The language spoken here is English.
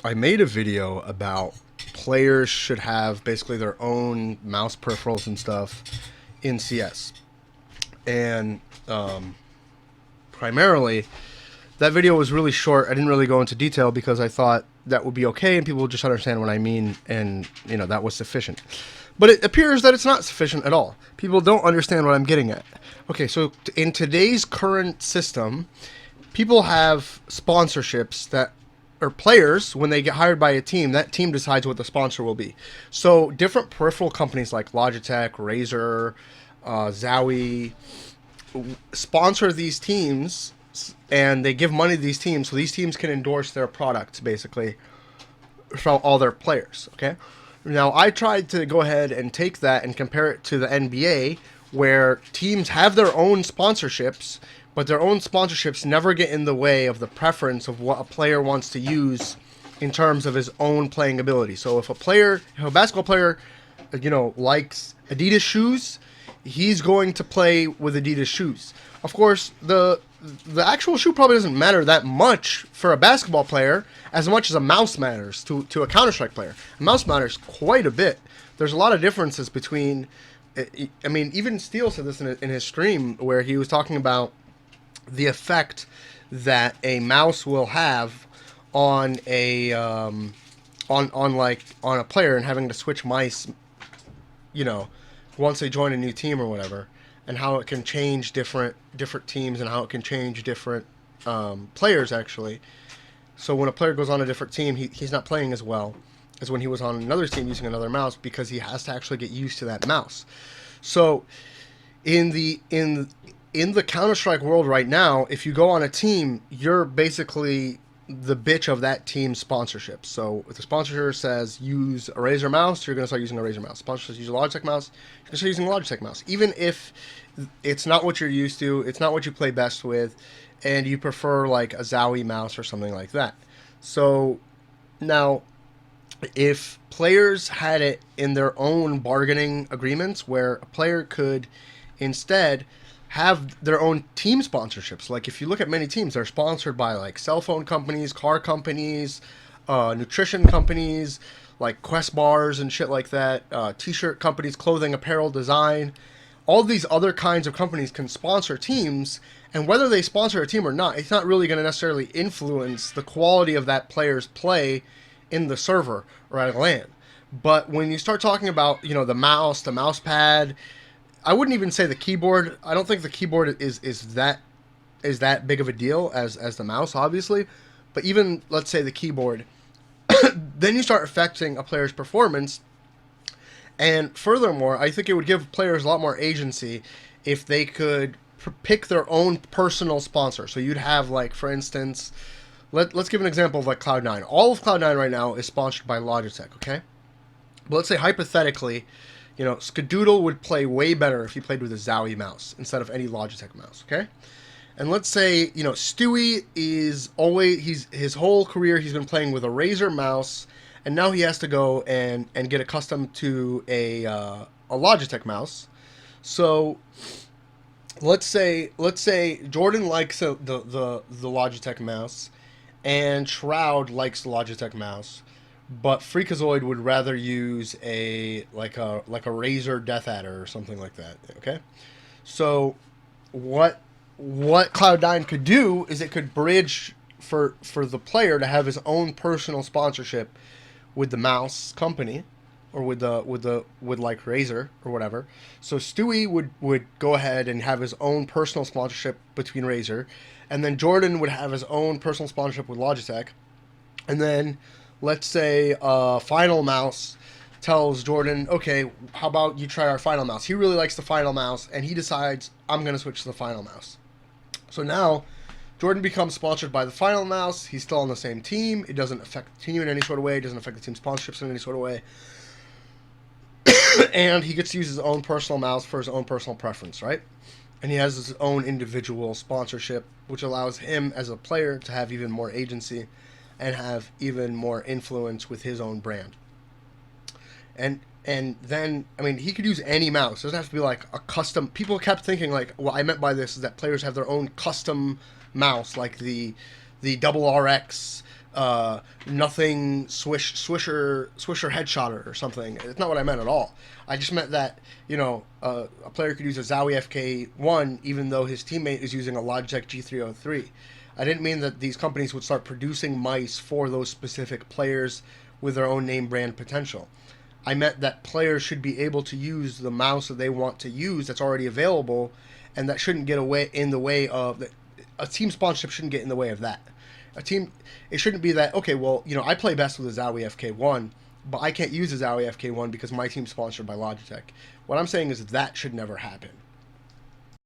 I made a video about players should have basically their own mouse peripherals and stuff in CS. And primarily, that video was really short. I didn't really go into detail because I thought that would be okay and people would just understand what I mean, and that was sufficient. But it appears that it's not sufficient at all. People don't understand what I'm getting at. Okay, so in today's current system, people have sponsorships that or players, when they get hired by a team, that team decides what the sponsor will be. So different peripheral companies like Logitech, Razer, Zowie sponsor these teams, and they give money to these teams so these teams can endorse their products basically from all their players. Okay, now I tried to go ahead and take that and compare it to the NBA, where teams have their own sponsorships, but their own sponsorships never get in the way of the preference of what a player wants to use in terms of his own playing ability. So if a basketball player, likes Adidas shoes, he's going to play with Adidas shoes. Of course, the actual shoe probably doesn't matter that much for a basketball player as much as a mouse matters to a Counter-Strike player. A mouse matters quite a bit. There's a lot of differences between. I mean, even Steele said this in his stream where he was talking about the effect that a mouse will have on on a player and having to switch mice, once they join a new team or whatever, and how it can change different teams and how it can change different players actually. So when a player goes on a different team, he's not playing as well as when he was on another team using another mouse because he has to actually get used to that mouse. So in the Counter-Strike world right now, if you go on a team, you're basically the bitch of that team's sponsorship. So if the sponsor says use a Razer mouse, you're going to start using a Razer mouse. Sponsor says use a Logitech mouse, you're going to start using a Logitech mouse. Even if it's not what you're used to, it's not what you play best with, and you prefer like a Zowie mouse or something like that. So now, if players had it in their own bargaining agreements where a player could instead have their own team sponsorships. Like if you look at many teams, they're sponsored by like cell phone companies, car companies, nutrition companies, like Quest bars and shit like that, t-shirt companies, clothing, apparel, design. All these other kinds of companies can sponsor teams, and whether they sponsor a team or not, it's not really going to necessarily influence the quality of that player's play in the server or at LAN. But when you start talking about, the mouse, the mouse pad, I wouldn't even say the keyboard. I don't think the keyboard is that big of a deal as the mouse, obviously. But even, let's say, the keyboard, then you start affecting a player's performance. And furthermore, I think it would give players a lot more agency if they could pick their own personal sponsor. So you'd have, like, for instance, let's give an example of like Cloud9. All of Cloud9 right now is sponsored by Logitech, okay? But let's say hypothetically, Skadoodle would play way better if he played with a Zowie mouse instead of any Logitech mouse, okay? And let's say, Stewie is his whole career he's been playing with a Razer mouse, and now he has to go and get accustomed to a Logitech mouse. So let's say Jordan likes the Logitech mouse, and Shroud likes the Logitech mouse, but Freakazoid would rather use a Razer Death Adder or something like that. Okay, so what Cloud9 could do is it could bridge for the player to have his own personal sponsorship with the mouse company, or with like Razer or whatever. So Stewie would go ahead and have his own personal sponsorship between Razer, and then Jordan would have his own personal sponsorship with Logitech, and then let's say Final Mouse tells Jordan, okay, how about you try our Final Mouse? He really likes the Final Mouse, and he decides, I'm going to switch to the Final Mouse. So now, Jordan becomes sponsored by the Final Mouse. He's still on the same team. It doesn't affect the team in any sort of way. It doesn't affect the team's sponsorships in any sort of way. And he gets to use his own personal mouse for his own personal preference, right? And he has his own individual sponsorship, which allows him as a player to have even more agency and have even more influence with his own brand. And then, I mean, he could use any mouse. It doesn't have to be like a custom. People kept thinking like, what I meant by this is that players have their own custom mouse, like the double RX nothing swisher headshotter or something. It's not what I meant at all. I just meant that a player could use a Zowie FK1 even though his teammate is using a Logitech G303. I didn't mean that these companies would start producing mice for those specific players with their own name brand potential. I meant that players should be able to use the mouse that they want to use that's already available, and that shouldn't get away in the way of a team sponsorship shouldn't get in the way of that. A team, it shouldn't be that, okay, well, I play best with a Zowie FK1, but I can't use a Zowie FK1 because my team's sponsored by Logitech. What I'm saying is that should never happen.